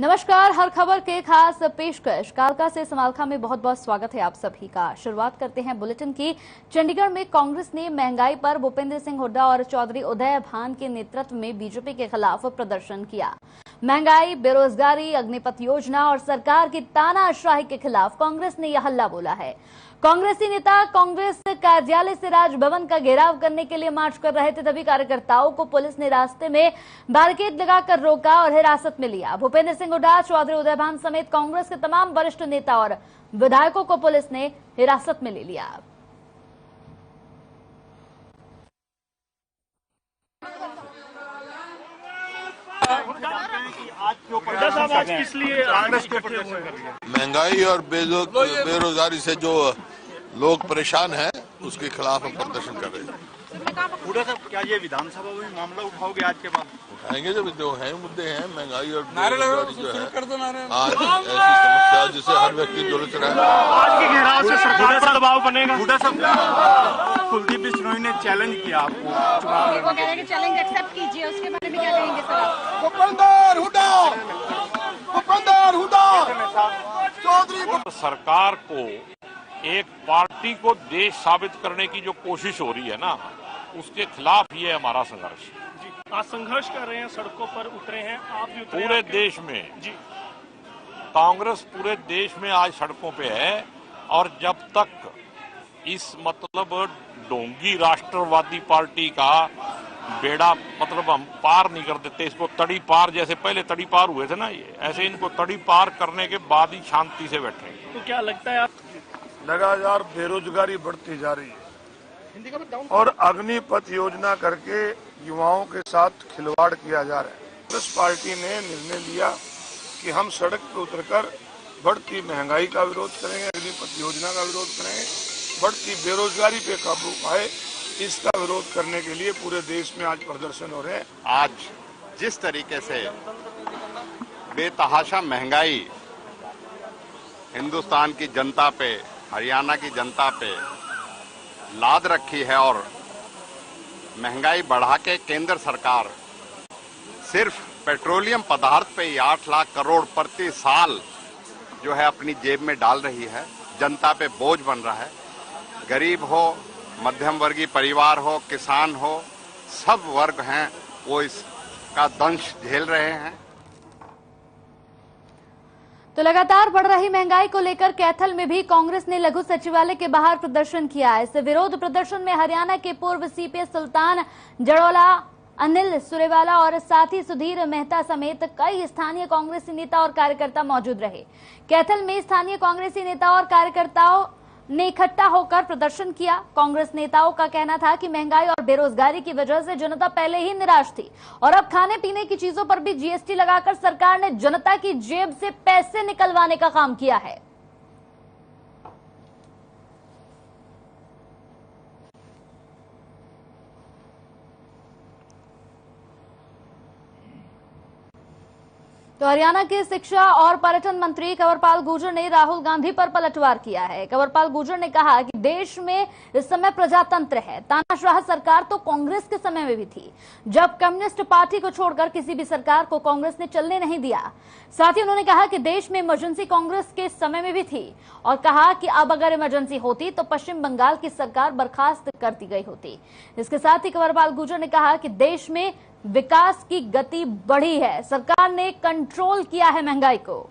नमस्कार, हर खबर के खास पेशकश कालका से समालखा में बहुत बहुत स्वागत है आप सभी का। शुरुआत करते हैं बुलेटिन की। चंडीगढ़ में कांग्रेस ने महंगाई पर भूपेंद्र सिंह हुड्डा और चौधरी उदय भान के नेतृत्व में बीजेपी के खिलाफ प्रदर्शन किया। महंगाई, बेरोजगारी, अग्निपथ योजना और सरकार की तानाशाही के खिलाफ कांग्रेस ने यह हल्ला बोला है। कांग्रेसी नेता कांग्रेस कार्यालय से राजभवन का घेराव करने के लिए मार्च कर रहे थे, तभी कार्यकर्ताओं को पुलिस ने रास्ते में बैरिकेड लगाकर रोका और हिरासत में लिया। भूपेंद्र सिंह हुड्डा, चौधरी उदय भान समेत कांग्रेस के तमाम वरिष्ठ नेता और विधायकों को पुलिस ने हिरासत में ले लिया। आज किस लिए कांग्रेस के महंगाई और बेरोजगारी से जो लोग परेशान हैं उसके खिलाफ हम प्रदर्शन कर रहे हैं। हुड्डा साहब, क्या ये विधानसभा में मामला उठाओगे आज के बाद? उठाएंगे, जब जो है मुद्दे हैं महंगाई और बेरोजगारी जो है आज ऐसी समस्या जिसे हर व्यक्ति जुलझ रहा है। आज के घेराव से सरकार पर दबाव बनेगा। हुड्डा साहब, कुलदीप बिश्नोई ने चैलेंज किया आपको चुनाव वो कह रहे हैं कि चैलेंज एक्सेप्ट कीजिए, उसके बारे में क्या कहेंगे सर? भूपेंद्र हुड्डा चौधरी सरकार को एक पार्टी को देश साबित करने की जो कोशिश हो रही है ना, उसके खिलाफ ये हमारा संघर्ष है। आज संघर्ष कर रहे हैं, सड़कों पर उतरे हैं, आप भी उतरे पूरे देश में जी कांग्रेस पूरे देश में आज सड़कों पे है। और जब तक इस ढोंगी राष्ट्रवादी पार्टी का बेड़ा हम पार नहीं कर देते, इसको तड़ी पार, जैसे पहले तड़ी पार हुए थे ना, ये ऐसे इनको तड़ी पार करने के बाद ही शांति से बैठे। तो क्या लगता है आप? लगातार बेरोजगारी बढ़ती जा रही है और अग्निपथ योजना करके युवाओं के साथ खिलवाड़ किया जा रहा है। कांग्रेस पार्टी ने निर्णय लिया कि हम सड़क पर उतरकर बढ़ती महंगाई का विरोध करेंगे, अग्निपथ योजना का विरोध करेंगे, बढ़ती बेरोजगारी पे काबू पाए, इसका विरोध करने के लिए पूरे देश में आज प्रदर्शन हो रहे हैं। आज जिस तरीके से बेतहाशा महंगाई हिंदुस्तान की जनता पे, हरियाणा की जनता पे लाद रखी है और महंगाई बढ़ा के केंद्र सरकार सिर्फ पेट्रोलियम पदार्थ पे ही 8 लाख करोड़ प्रति साल जो है अपनी जेब में डाल रही है, जनता पे बोझ बन रहा है। गरीब हो, मध्यम वर्गीय परिवार हो, किसान हो, सब वर्ग हैं वो इसका दंश झेल रहे हैं। तो लगातार बढ़ रही महंगाई को लेकर कैथल में भी कांग्रेस ने लघु सचिवालय के बाहर प्रदर्शन किया है। इस विरोध प्रदर्शन में हरियाणा के पूर्व सीपीएस सुल्तान जड़ोला, अनिल सुरेवाला और साथी सुधीर मेहता समेत कई स्थानीय कांग्रेसी नेता और कार्यकर्ता मौजूद रहे। कैथल में स्थानीय कांग्रेसी नेता और कार्यकर्ताओं ने इकट्ठा होकर प्रदर्शन किया। कांग्रेस नेताओं का कहना था कि महंगाई और बेरोजगारी की वजह से जनता पहले ही निराश थी और अब खाने पीने की चीजों पर भी जीएसटी लगाकर सरकार ने जनता की जेब से पैसे निकलवाने का काम किया है। तो हरियाणा के शिक्षा और पर्यटन मंत्री कंवरपाल गुर्जर ने राहुल गांधी पर पलटवार किया है। कंवरपाल गुर्जर ने कहा कि देश में इस समय प्रजातंत्र है। तानाशाह सरकार तो कांग्रेस के समय में भी थी, जब कम्युनिस्ट पार्टी को छोड़कर किसी भी सरकार को कांग्रेस ने चलने नहीं दिया। साथ ही उन्होंने कहा कि देश में इमरजेंसी कांग्रेस के समय में भी थी और कहा कि अब अगर इमरजेंसी होती तो पश्चिम बंगाल की सरकार बर्खास्त कर दी गई होती। इसके साथ ही कंवरपाल गुर्जर ने कहा कि देश में विकास की गति बढ़ी है, सरकार ने कंट्रोल किया है महंगाई को।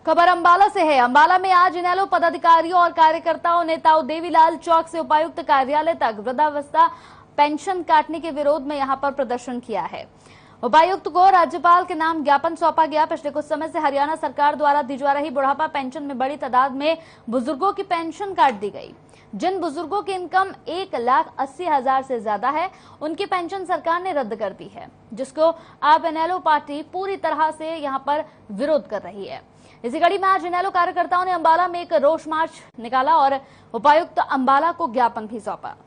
खबर अंबाला से है। अंबाला में आज इनेलो पदाधिकारियों और कार्यकर्ताओं ने ताऊ देवीलाल चौक से उपायुक्त कार्यालय तक वृद्धावस्था पेंशन काटने के विरोध में यहां पर प्रदर्शन किया है। उपायुक्त को राज्यपाल के नाम ज्ञापन सौंपा गया। पिछले कुछ समय से हरियाणा सरकार द्वारा दी जा रही बुढ़ापा पेंशन में बड़ी तादाद में बुजुर्गों की पेंशन काट दी गई। जिन बुजुर्गों की इनकम 1,80,000 से ज्यादा है, उनकी पेंशन सरकार ने रद्द कर दी है, जिसको अब इनेलो पार्टी पूरी तरह से यहां पर विरोध कर रही है। इसी कड़ी में आज इनेलो कार्यकर्ताओं ने अंबाला में एक रोष मार्च निकाला और उपायुक्त अंबाला को ज्ञापन भी सौंपा।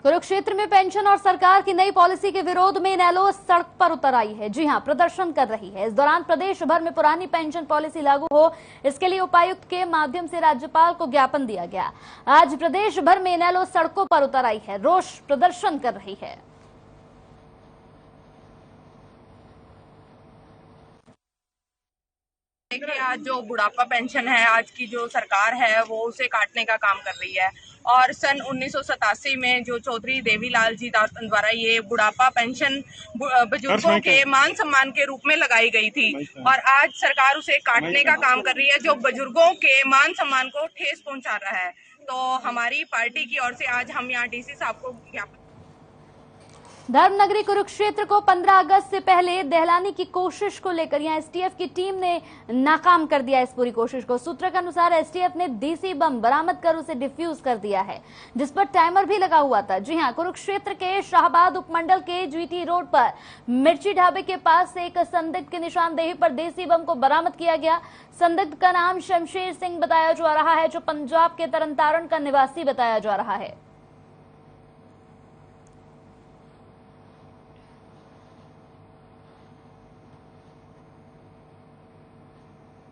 कुरुक्षेत्र में पेंशन और सरकार की नई पॉलिसी के विरोध में इनेलो सड़क पर उतर आई है। जी हां, प्रदर्शन कर रही है। इस दौरान प्रदेश भर में पुरानी पेंशन पॉलिसी लागू हो, इसके लिए उपायुक्त के माध्यम से राज्यपाल को ज्ञापन दिया गया। आज प्रदेश भर में इनेलो सड़कों पर उतर आई है, रोष प्रदर्शन कर रही है। देखिए, आज जो बुढ़ापा पेंशन है, आज की जो सरकार है वो उसे काटने का काम कर रही है। और सन 1987 में जो चौधरी देवीलाल जी द्वारा ये बुढ़ापा पेंशन बुजुर्गों के मान सम्मान के रूप में लगाई गई थी, और आज सरकार उसे काटने का काम कर रही है, जो बुजुर्गों के मान सम्मान को ठेस पहुंचा रहा है। तो हमारी पार्टी की ओर से आज हम यहाँ डीसी साहब को ज्ञापन। धर्मनगरी कुरुक्षेत्र को 15 अगस्त से पहले दहलाने की कोशिश को लेकर यहां एसटीएफ की टीम ने नाकाम कर दिया इस पूरी कोशिश को। सूत्रों के अनुसार एसटीएफ ने देसी बम बरामद कर उसे डिफ्यूज कर दिया है, जिस पर टाइमर भी लगा हुआ था। जी हां, कुरुक्षेत्र के शाहबाद उपमंडल के जीटी रोड पर मिर्ची ढाबे के पास से एक संदिग्ध की निशानदेही पर देसी बम को बरामद किया गया। संदिग्ध का नाम शमशेर सिंह बताया जा रहा है, जो पंजाब के तरनतारण का निवासी बताया जा रहा है।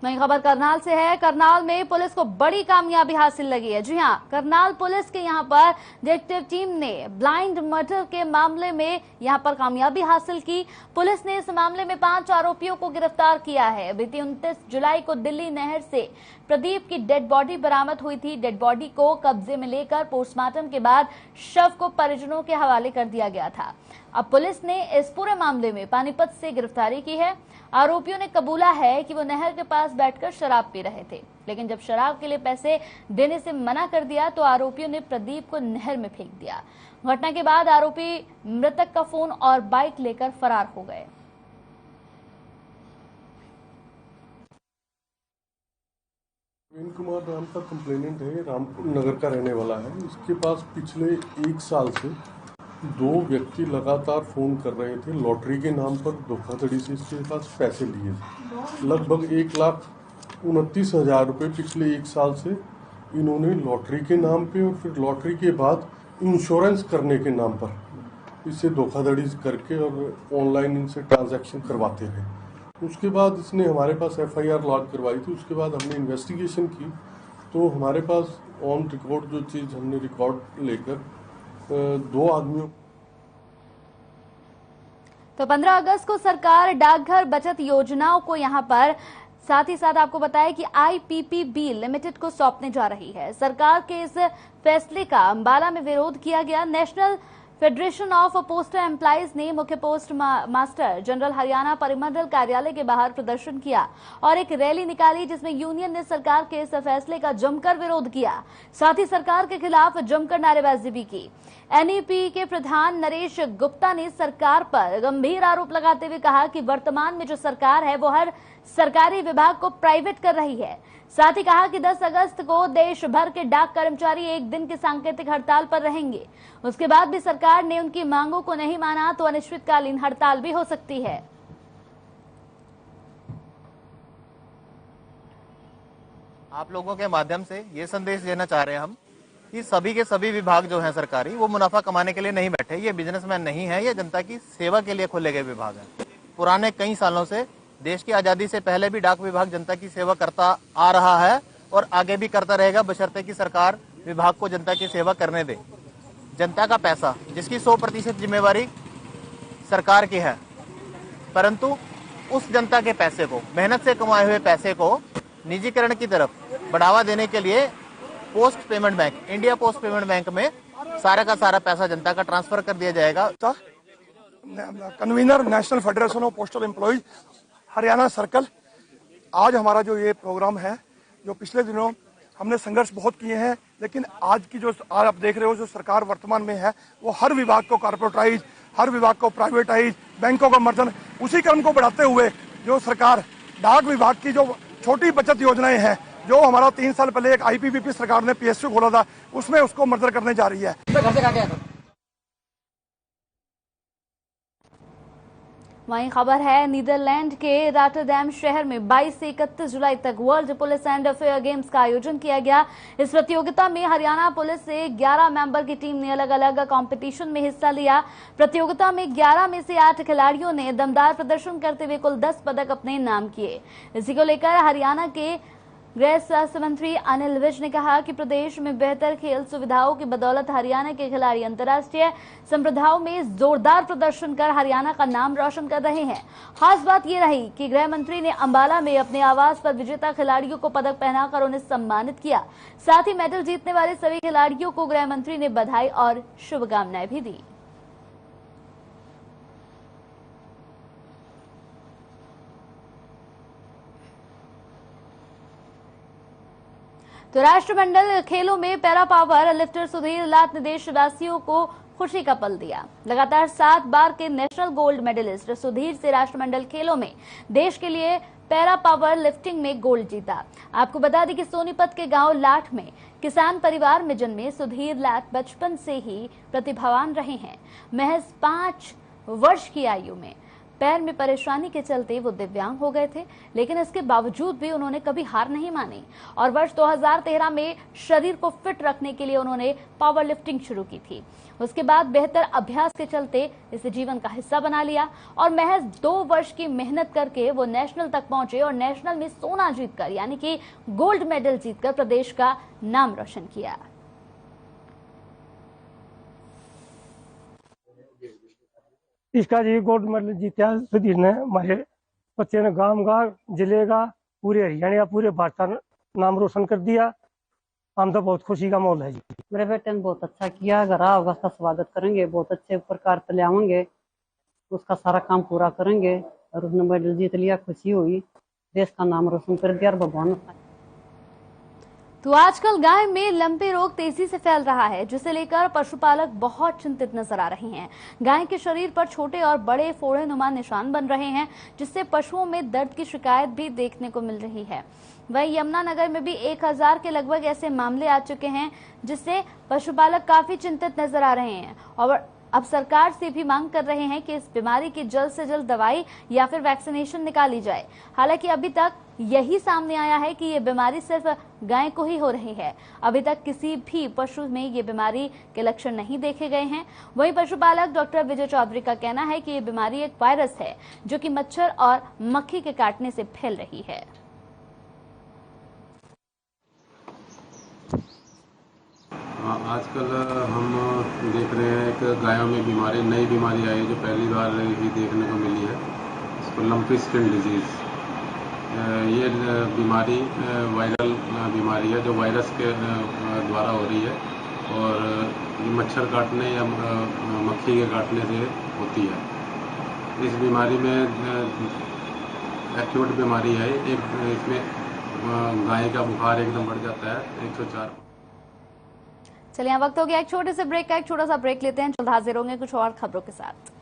नई खबर करनाल से है। करनाल में पुलिस को बड़ी कामयाबी हासिल लगी है। जी हां, करनाल पुलिस के यहां पर डिटेक्टिव टीम ने ब्लाइंड मर्डर के मामले में यहां पर कामयाबी हासिल की। पुलिस ने इस मामले में 5 आरोपियों को गिरफ्तार किया है। बीती 29 जुलाई को दिल्ली नहर से प्रदीप की डेड बॉडी बरामद हुई थी। डेड बॉडी को कब्जे में लेकर पोस्टमार्टम के बाद शव को परिजनों के हवाले कर दिया गया था। अब पुलिस ने इस पूरे मामले में पानीपत से गिरफ्तारी की है। आरोपियों ने कबूला है कि वो नहर के पास बैठकर शराब पी रहे थे, लेकिन जब शराब के लिए पैसे देने से मना कर दिया तो आरोपियों ने प्रदीप को नहर में फेंक दिया। घटना के बाद आरोपी मृतक का फोन और बाइक लेकर फरार हो गए। प्रवीण कुमार नाम का कंप्लेनेंट है, रामपुर नगर का रहने वाला है। इसके पास पिछले 1 साल से 2 व्यक्ति लगातार फोन कर रहे थे। लॉटरी के नाम पर धोखाधड़ी से इसके पास पैसे लिए थे। लगभग 1,29,000 रुपये पिछले 1 साल से इन्होंने लॉटरी के नाम पे और फिर लॉटरी के बाद इंश्योरेंस करने के नाम पर इससे धोखाधड़ी करके और ऑनलाइन इनसे ट्रांजैक्शन करवाते रहे। उसके बाद इसने हमारे पास FIR लॉन्च करवाई थी। उसके बाद हमने इन्वेस्टिगेशन की तो हमारे पास ऑन रिकॉर्ड जो चीज़ हमने रिकॉर्ड लेकर 2 आदमियों। तो 15 अगस्त को सरकार डाकघर बचत योजनाओं को यहां पर साथ ही साथ आपको बताया कि IPPB लिमिटेड को सौंपने जा रही है। सरकार के इस फैसले का अंबाला में विरोध किया गया। National federation of postal employees ने मुख्य पोस्ट मास्टर जनरल हरियाणा परिमंडल कार्यालय के बाहर प्रदर्शन किया और एक रैली निकाली, जिसमें यूनियन ने सरकार के इस फैसले का जमकर विरोध किया। साथ ही सरकार के खिलाफ जमकर नारेबाजी भी की। NEP के प्रधान नरेश गुप्ता ने सरकार पर गंभीर आरोप लगाते हुए कहा कि वर्तमान में जो सरकार है वो हर सरकारी विभाग को प्राइवेट कर रही है। साथ ही कहा कि 10 अगस्त को देश भर के डाक कर्मचारी एक दिन की सांकेतिक हड़ताल पर रहेंगे। उसके बाद भी सरकार ने उनकी मांगों को नहीं माना तो अनिश्चितकालीन हड़ताल भी हो सकती है। आप लोगों के माध्यम से ये संदेश देना चाह रहे हैं हम कि सभी के सभी विभाग जो हैं सरकारी, वो मुनाफा कमाने के लिए नहीं बैठे। ये बिजनेसमैन नहीं है, ये जनता की सेवा के लिए खोले गए विभाग हैं। पुराने कई सालों से देश की आजादी से पहले भी डाक विभाग जनता की सेवा करता आ रहा है और आगे भी करता रहेगा, बशर्ते कि सरकार विभाग को जनता की सेवा करने दे। जनता का पैसा, जिसकी 100% जिम्मेवारी सरकार की है, परंतु उस जनता के पैसे को, मेहनत से कमाए हुए पैसे को निजीकरण की तरफ बढ़ावा देने के लिए post payment bank, India post payment bank में सारा का सारा पैसा जनता का ट्रांसफर कर दिया जाएगा। Convener national federation of postal employees Haryana circle, आज हमारा जो ये प्रोग्राम है, जो पिछले दिनों हमने संघर्ष बहुत किए हैं, लेकिन आज की जो आप देख रहे हो जो सरकार वर्तमान में है, वो हर विभाग को कॉर्पोरेटाइज, हर विभाग को प्राइवेटाइज, बैंकों का मर्जन, उसी क्रम को बढ़ाते हुए जो सरकार डाक विभाग की जो छोटी बचत योजनाएं हैं, जो हमारा 3 साल पहले एक IPPB सरकार ने PSU खोला था, उसमें उसको मर्जर करने जा रही है। वहीं खबर है नीदरलैंड के रॉटरडैम शहर में 22 से 31 जुलाई तक world police and fair games का आयोजन किया गया। इस प्रतियोगिता में हरियाणा पुलिस से 11 मेंबर की टीम ने अलग अलग कंपटीशन में हिस्सा लिया। प्रतियोगिता में 11 में से 8 खिलाड़ियों ने दमदार प्रदर्शन करते हुए कुल 10 पदक अपने नाम किए। इसी को लेकर हरियाणा के गृह स्वास्थ्य मंत्री अनिल विज ने कहा कि प्रदेश में बेहतर खेल सुविधाओं की बदौलत हरियाणा के खिलाड़ी अंतर्राष्ट्रीय संप्रदायों में जोरदार प्रदर्शन कर हरियाणा का नाम रोशन कर रहे हैं। खास बात यह रही कि गृह मंत्री ने अंबाला में अपने आवास पर विजेता खिलाड़ियों को पदक पहनाकर उन्हें सम्मानित किया। साथ ही मेडल जीतने वाले सभी खिलाड़ियों को गृह मंत्री ने बधाई और शुभकामनाएं भी दी। तो राष्ट्रमंडल खेलों में पैरा पावर लिफ्टर सुधीर लात ने देशवासियों को खुशी का पल दिया। लगातार 7 बार के नेशनल गोल्ड मेडलिस्ट सुधीर से राष्ट्रमंडल खेलों में देश के लिए पैरा पावर लिफ्टिंग में गोल्ड जीता। आपको बता दें कि सोनीपत के गांव लाठ में किसान परिवार में जन्मे सुधीर लात बचपन से ही प्रतिभावान रहे हैं। महज 5 वर्ष की आयु में पैर में परेशानी के चलते वो दिव्यांग हो गए थे, लेकिन इसके बावजूद भी उन्होंने कभी हार नहीं मानी और वर्ष 2013 में शरीर को फिट रखने के लिए उन्होंने पावर लिफ्टिंग शुरू की थी। उसके बाद बेहतर अभ्यास के चलते इसे जीवन का हिस्सा बना लिया और महज 2 वर्ष की मेहनत करके वो नेशनल तक पहुंचे और नेशनल में सोना जीतकर यानी कि गोल्ड मेडल जीतकर प्रदेश का नाम रोशन किया। इसका जी गोल्ड मेडल जीता सुधीर ने। हमारे बच्चे ने गांव का, जिले का, पूरे हरियाणा, पूरे भारत का नाम रोशन कर दिया। हम तो बहुत खुशी का माहौल है जी। मेरे बेटे ने बहुत अच्छा किया। घर आओगे उसका स्वागत करेंगे, बहुत अच्छे प्रकार से ले आवेंगे, उसका सारा काम पूरा करेंगे और उसने मेडल जीत लिया। खुशी हुई, देश का नाम रोशन कर दिया और भगवान। तो आजकल गाय में लंपी रोग तेजी से फैल रहा है, जिसे लेकर पशुपालक बहुत चिंतित नजर आ रहे हैं। गाय के शरीर पर छोटे और बड़े फोड़े नुमा निशान बन रहे हैं, जिससे पशुओं में दर्द की शिकायत भी देखने को मिल रही है। वहीं यमुनानगर में भी 1000 के लगभग ऐसे मामले आ चुके हैं, जिससे पशुपालक काफी चिंतित नजर आ रहे हैं और अब सरकार से भी मांग कर रहे हैं कि इस बीमारी की जल्द से जल्द दवाई या फिर वैक्सीनेशन निकाली जाए। हालांकि अभी तक यही सामने आया है कि ये बीमारी सिर्फ गाय को ही हो रही है। अभी तक किसी भी पशु में ये बीमारी के लक्षण नहीं देखे गए हैं। वहीं पशुपालक डॉक्टर विजय चौधरी का कहना है कि ये बीमारी एक वायरस है जो कि मच्छर और मक्खी के काटने से फैल रही है। आजकल हम देख रहे हैं एक गायों में बीमारी, नई बीमारी आई है जो पहली बार ही देखने को मिली है। इसको लंपी स्किन डिजीज। ये बीमारी वायरल बीमारी है जो वायरस के द्वारा हो रही है और ये मच्छर काटने या मक्खी के काटने से होती है। इस बीमारी में एक्यूट बीमारी है। इसमें गाय का बुखार एकदम बढ़ जाता है 104। चलिए, यहाँ वक्त हो गया एक छोटे से ब्रेक का। एक छोटा सा ब्रेक लेते हैं, जल्द हाजिर होंगे कुछ और खबरों के साथ।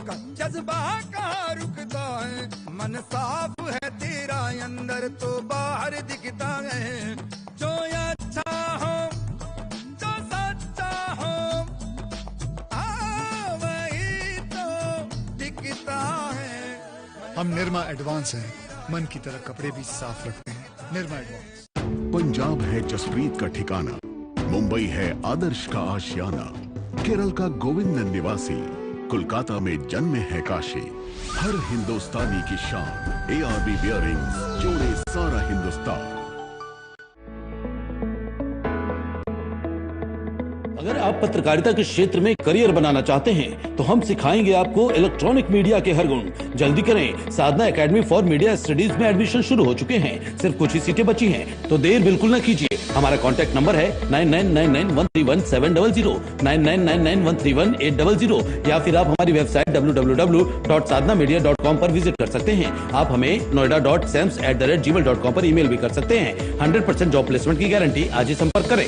का जज्बा का रुकता है, मन साफ है तेरा अंदर तो बाहर दिखता है। जो अच्छा हो, जो सच्चा हो, वही तो दिखता है। हम निर्मा एडवांस हैं, मन की तरह कपड़े भी साफ रखते हैं। निर्मा एडवांस। पंजाब है जसप्रीत का ठिकाना, मुंबई है आदर्श का आशियाना, केरल का गोविंद निवासी, कोलकाता में जन्मे है काशी। हर हिंदुस्तानी की शान, ARB बियरिंग्स जोड़े सारा हिंदुस्तान। अगर आप पत्रकारिता के क्षेत्र में करियर बनाना चाहते हैं तो हम सिखाएंगे आपको इलेक्ट्रॉनिक मीडिया के हर गुण। जल्दी करें, साधना एकेडमी फॉर मीडिया स्टडीज में एडमिशन शुरू हो चुके हैं। सिर्फ कुछ ही सीटें बची हैं, तो देर बिल्कुल न कीजिए। हमारा कॉन्टैक्ट नंबर है 9999131700, 9999131800 या फिर आप हमारी वेबसाइट www.sadhnamedia.com पर विजिट कर सकते हैं। आप हमें noida.sams@gmail.com पर ईमेल भी कर सकते हैं। 100% जॉब प्लेसमेंट की गारंटी। आज ही संपर्क करें।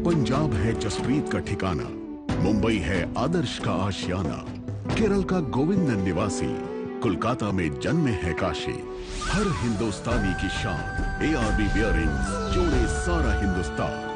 पंजाब है जसप्रीत का ठिकाना, मुंबई है आदर्श का आशियाना, केरल का गोविंद निवासी, कोलकाता में जन्मे है काशी। हर हिंदुस्तानी की शान ARB बियरिंग्स, जोड़े सारा हिंदुस्तान।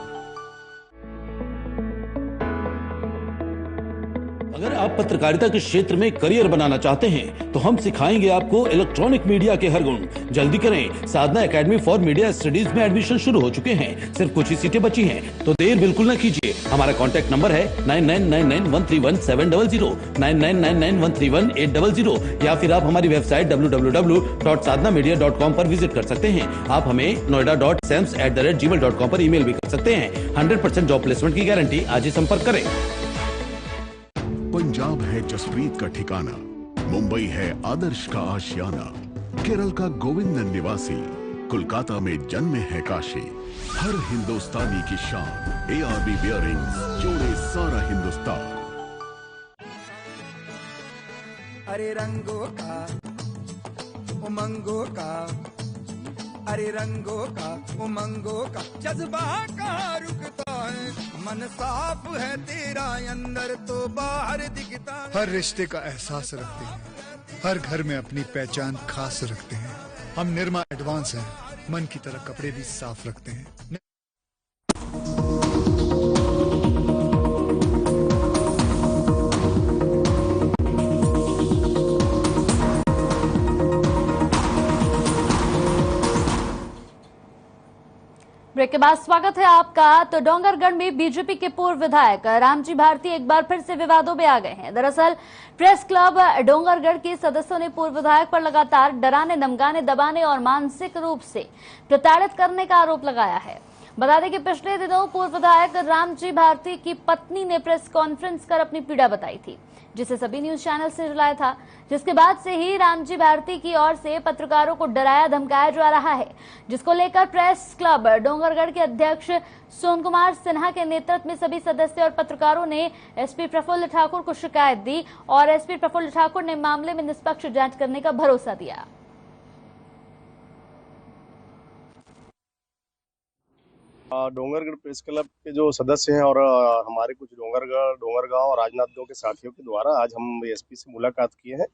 अगर आप पत्रकारिता के क्षेत्र में करियर बनाना चाहते हैं तो हम सिखाएंगे आपको इलेक्ट्रॉनिक मीडिया के हर गुण। जल्दी करें, साधना एकेडमी फॉर मीडिया स्टडीज में एडमिशन शुरू हो चुके हैं। सिर्फ कुछ ही सीटें बची हैं, तो देर बिल्कुल न कीजिए। हमारा कॉन्टैक्ट नंबर है 9999131700, 9999131800, या फिर आप हमारी वेबसाइट www.sadhnamedia.com पर विजिट कर सकते हैं। आप हमें noida.sams@gmail.com पर ईमेल भी कर सकते हैं। 100% जॉब प्लेसमेंट की गारंटी। आज ही संपर्क करें। पंजाब है जसप्रीत का ठिकाना, मुंबई है आदर्श का आशियाना, केरल का गोविंदन निवासी, कोलकाता में जन्मे है काशी। हर हिंदुस्तानी की शान ARB बियरिंग्स, जोड़े सारा हिंदुस्तान। अरे रंगों का उमंगों का, अरे रंगों का उमंगों का जज्बा कहाँ रुकता है, मन साफ है तेरा अंदर तो बाहर दिखता है। हर रिश्ते का एहसास रखते हैं, हर घर में अपनी पहचान खास रखते हैं। हम निरमा एडवांस हैं, मन की तरह कपड़े भी साफ रखते हैं। ब्रेक के बाद स्वागत है आपका। तो डोंगरगढ़ में बीजेपी के पूर्व विधायक रामजी भारती एक बार फिर से विवादों में आ गए हैं। दरअसल प्रेस क्लब डोंगरगढ़ के सदस्यों ने पूर्व विधायक पर लगातार डराने, धमकाने, दबाने और मानसिक रूप से प्रताड़ित करने का आरोप लगाया है। बता दें कि पिछले दिनों पूर्व विधायक रामजी भारती की पत्नी ने प्रेस कॉन्फ्रेंस कर अपनी पीड़ा बताई थी, जिसे सभी न्यूज चैनल से रिलाया था। जिसके बाद से ही रामजी भारती की ओर से पत्रकारों को डराया धमकाया जा रहा है, जिसको लेकर प्रेस क्लब डोंगरगढ़ के अध्यक्ष सोन कुमार सिन्हा के नेतृत्व में सभी सदस्य और पत्रकारों ने SP प्रफुल्ल ठाकुर को शिकायत दी और SP प्रफुल्ल ठाकुर ने मामले में निष्पक्ष जांच करने का भरोसा दिया। डोंगरगढ़ प्रेस क्लब के जो सदस्य हैं और हमारे कुछ डोंगरगांव और राजनांदगांव के साथियों के द्वारा आज हम SP से मुलाकात किए हैं।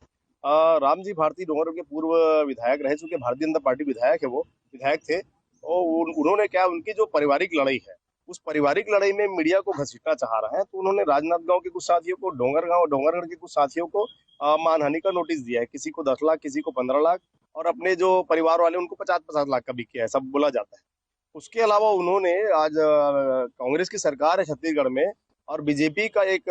रामजी भारती डोंगरगढ़ के पूर्व विधायक रह चुके, भारतीय जनता पार्टी विधायक है, वो विधायक थे और उन्होंने क्या, उनकी जो पारिवारिक लड़ाई है उस पारिवारिक लड़ाई में मीडिया को घसीटना चाह रहा है, तो उन्होंने राजनांदगांव के कुछ साथियों को, डोंगरगढ़ के कुछ साथियों को मानहानि का नोटिस दिया है। किसी को 10 लाख, किसी को 15 लाख और अपने जो परिवार वाले उनको 50-50 लाख का भी किया है, सब बोला जाता है। उसके अलावा उन्होंने आज कांग्रेस की सरकार है छत्तीसगढ़ में और बीजेपी का एक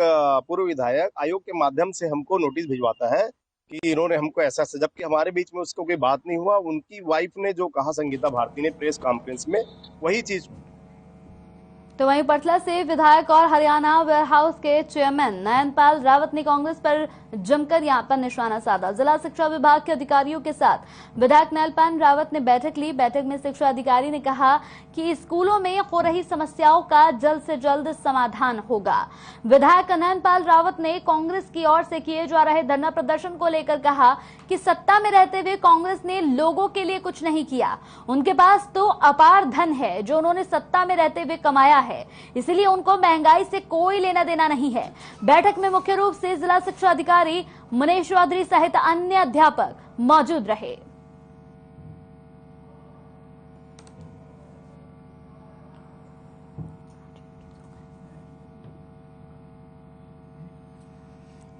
पूर्व विधायक आयोग के माध्यम से हमको नोटिस भिजवाता है कि इन्होंने हमको ऐसा, जबकि हमारे बीच में उसको कोई बात नहीं हुआ। उनकी वाइफ ने जो कहा संगीता भारती ने प्रेस कॉन्फ्रेंस में, वही चीज। तो वहीं पटना से विधायक और हरियाणा वेयरहाउस के चेयरमैन नयनपाल रावत ने कांग्रेस पर जमकर यहां पर निशाना साधा। जिला शिक्षा विभाग के अधिकारियों के साथ विधायक नयनपाल रावत ने बैठक ली। बैठक में शिक्षा अधिकारी ने कहा कि स्कूलों में हो रही समस्याओं का जल्द से जल्द समाधान होगा। विधायक नयनपाल रावत ने कांग्रेस की ओर से किए जा रहे धरना प्रदर्शन को लेकर कहा कि सत्ता में रहते हुए कांग्रेस ने लोगों के लिए कुछ नहीं किया। उनके पास तो अपार धन है जो उन्होंने सत्ता में रहते हुए कमाया है, इसलिए उनको महंगाई से कोई लेना देना नहीं है। बैठक में मुख्य रूप से जिला शिक्षा अधिकारी मनीष चौधरी सहित अन्य अध्यापक मौजूद रहे।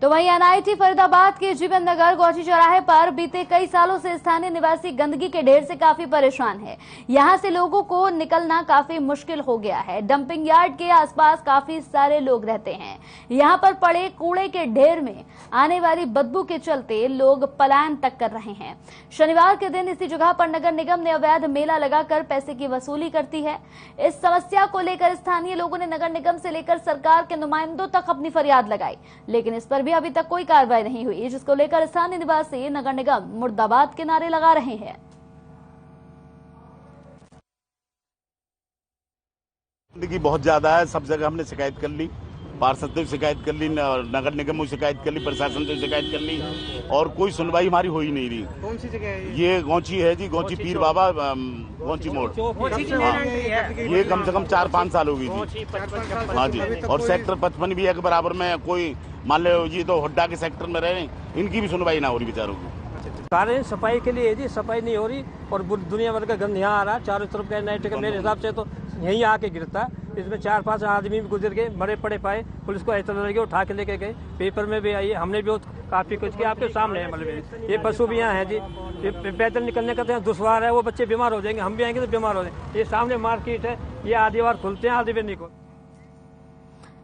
तो वहीं NIT फरीदाबाद के जीवन नगर गौची चौराहे पर बीते कई सालों से स्थानीय निवासी गंदगी के ढेर से काफी परेशान है। यहां से लोगों को निकलना काफी मुश्किल हो गया है। डंपिंग यार्ड के आसपास काफी सारे लोग रहते हैं। यहां पर पड़े कूड़े के ढेर में आने वाली बदबू के चलते लोग पलायन तक कर रहे हैं। शनिवार के दिन इसी जगह पर नगर निगम ने अवैध मेला लगाकर पैसे की वसूली करती है। इस समस्या को लेकर स्थानीय लोगों ने नगर निगम से लेकर सरकार के नुमाइंदों तक अपनी फरियाद लगाई, लेकिन इस पर अभी तक कोई कार्रवाई नहीं हुई, जिसको लेकर स्थानीय निवासी नगर निगम मुर्दाबाद के नारे लगा रहे हैं। गंदगी बहुत ज्यादा है, सब जगह हमने शिकायत कर ली, पार्षद से शिकायत कर ली, नगर निगम में शिकायत कर ली, प्रशासन से शिकायत कर ली और कोई सुनवाई हमारी हो ही नहीं रही। कौन सी जगह है ये गौची है जी, गौची पीर बाबा गौची मोड़। ये कम से कम 4-5 साल हो गई थी। हाँ जी, और सेक्टर 55 भी है के बराबर में। कोई मान लो ये तो हुड्डा के सेक्टर में रहे, इनकी भी सुनवाई ना हो रही बेचारों की। कार्य सफाई के लिए है जी, सफाई नहीं हो रही और दुनिया भर का गंद यहाँ आ रहा है चारों तरफ का। नाइट का मेरे हिसाब से तो यहीं आके गिरता है। इसमें 4-5 आदमी भी गुजर गए, मरे पड़े पाए, पुलिस को ऐसा लगे उठा के लेके गए। पेपर में भी आई है, हमने भी काफी कुछ किया, आपके सामने है। मतलब ये पशु भी यहाँ है जी, ये पैदल निकलने का तो दुश्वार है, वो बच्चे बीमार हो जाएंगे, हम भी आएंगे तो बीमार हो जाएंगे। ये सामने मार्केट है, ये आधी बार खुलते हैं, आधी बार नहीं खुलते।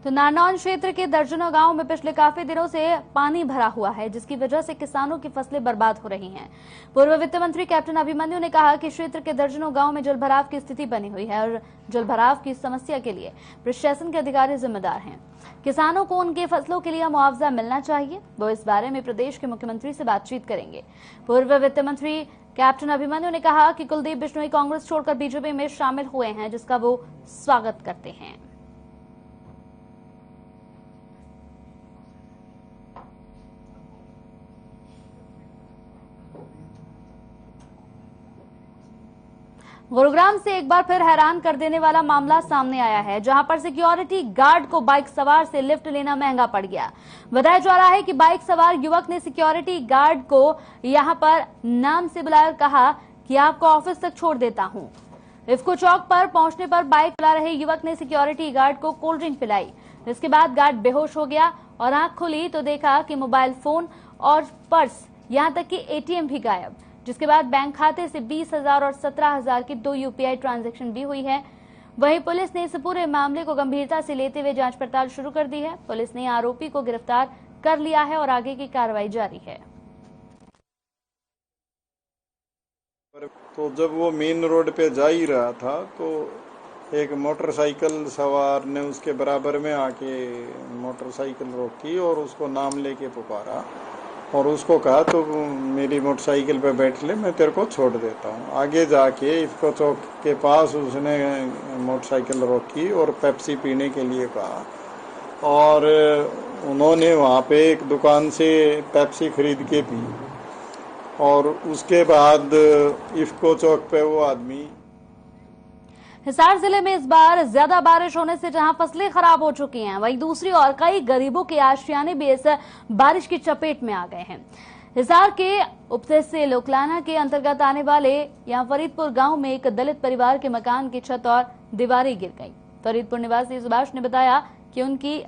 तो नारनौल क्षेत्र के दर्जनों गांवों में पिछले काफी दिनों से पानी भरा हुआ है, जिसकी वजह से किसानों की फसलें बर्बाद हो रही हैं। पूर्व वित्त मंत्री कैप्टन अभिमन्यु ने कहा कि क्षेत्र के दर्जनों गांवों में जलभराव की स्थिति बनी हुई है और जलभराव की समस्या के लिए प्रशासन के अधिकारी जिम्मेदार हैं। किसानों को उनके फसलों के लिए मुआवजा मिलना चाहिए। वो इस बारे में प्रदेश के मुख्यमंत्री से बातचीत करेंगे। पूर्व वित्त मंत्री कैप्टन अभिमन्यु ने कहा कि कुलदीप बिश्नोई कांग्रेस छोड़कर बीजेपी में शामिल हुए हैं, जिसका वो स्वागत करते हैं। गुरुग्राम से एक बार फिर हैरान कर देने वाला मामला सामने आया है, जहां पर सिक्योरिटी गार्ड को बाइक सवार से लिफ्ट लेना महंगा पड़ गया। बताया जा रहा है कि बाइक सवार युवक ने सिक्योरिटी गार्ड को यहां पर नाम से बुलाकर कहा कि आपको ऑफिस तक छोड़ देता हूं। इफ्को चौक पर पहुंचने पर बाइक चला रहे युवक ने सिक्योरिटी गार्ड को कोल्ड ड्रिंक पिलाई। इसके बाद गार्ड बेहोश हो गया और आंख खुली तो देखा कि मोबाइल फोन और पर्स, यहां तक कि एटीएम भी गायब। जिसके बाद बैंक खाते से 20,000 और 17,000 की 2 यूपीआई ट्रांजैक्शन भी हुई है। वहीं पुलिस ने इस पूरे मामले को गंभीरता से लेते हुए जांच पड़ताल शुरू कर दी है। पुलिस ने आरोपी को गिरफ्तार कर लिया है और आगे की कार्रवाई जारी है। तो जब वो मेन रोड पे जा ही रहा था तो एक मोटरसाइकिल सवार ने उसके बराबर में आके मोटरसाइकिल रोकी और उसको नाम लेके पुकारा और उसको कहा तो मेरी मोटरसाइकिल पे बैठ ले, मैं तेरे को छोड़ देता हूँ। आगे जाके इफ्को चौक के पास उसने मोटरसाइकिल रोकी और पेप्सी पीने के लिए कहा और उन्होंने वहाँ पे एक दुकान से पेप्सी खरीद के पी और उसके बाद इफ्को चौक पे वो आदमी। हिसार जिले में इस बार ज्यादा बारिश होने से जहां फसलें खराब हो चुकी हैं, वहीं दूसरी ओर कई गरीबों के आशियाने भी इस बारिश की चपेट में आ गए हैं। हिसार के उपतहसील लोकलाना के अंतर्गत आने वाले यहां फरीदपुर गांव में एक दलित परिवार के मकान की छत और दीवारें गिर गई। फरीदपुर निवासी सुभाष ने बताया कि उनकी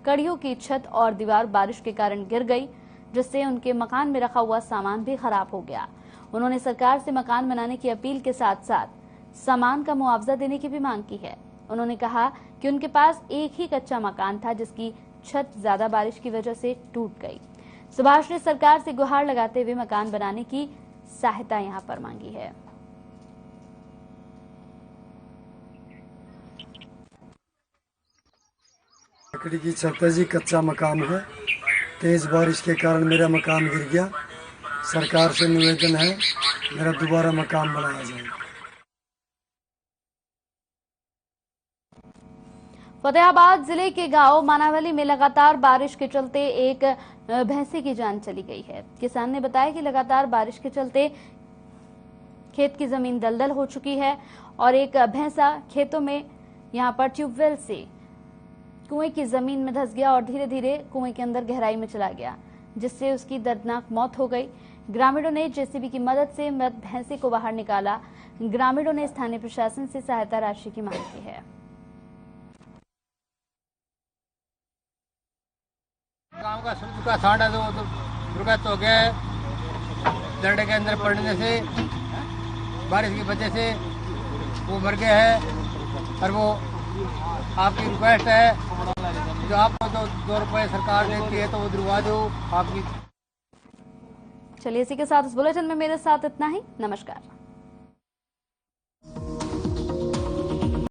कड़ियों की छत और दीवार बारिश के कारण गिर गई, जिससे उनके मकान में रखा हुआ सामान भी खराब हो गया। उन्होंने सरकार से मकान बनाने की अपील के साथ साथ सामान का मुआवजा देने की भी मांग की है। उन्होंने कहा कि उनके पास एक ही कच्चा मकान था, जिसकी छत ज्यादा बारिश की वजह से टूट गई। सुभाष ने सरकार से गुहार लगाते हुए मकान बनाने की सहायता यहां पर मांगी है। लकड़ी की छत है जी, कच्चा मकान है। तेज बारिश के कारण मेरा मकान गिर गया। सरकार से निवेदन है मेरा दोबारा मकान बनाया जाए। फतेहाबाद जिले के गांव मानावली में लगातार बारिश के चलते एक भैंसे की जान चली गई है। किसान ने बताया कि लगातार बारिश के चलते खेत की जमीन दलदल हो चुकी है और एक भैंसा खेतों में यहां पर ट्यूबवेल से कुएं की जमीन में धंस गया और धीरे धीरे कुएं के अंदर गहराई में चला गया, जिससे उसकी दर्दनाक मौत हो गई। ग्रामीणों ने जेसीबी की मदद से मृत भैंसे को बाहर निकाला। ग्रामीणों ने स्थानीय प्रशासन से सहायता राशि की मांग की है। गांव का सूद का 2.5 रुपए तो गया है। दर्द के अंदर पड़ने से बारिश की वजह से वो मर गया है और वो आपकी रिक्वेस्ट है जो आपको जो 2 रुपए सरकार देती है तो वो दिलवा दो आपकी। चलिए इसी के साथ इस बुलेटिन में मेरे साथ इतना ही। नमस्कार।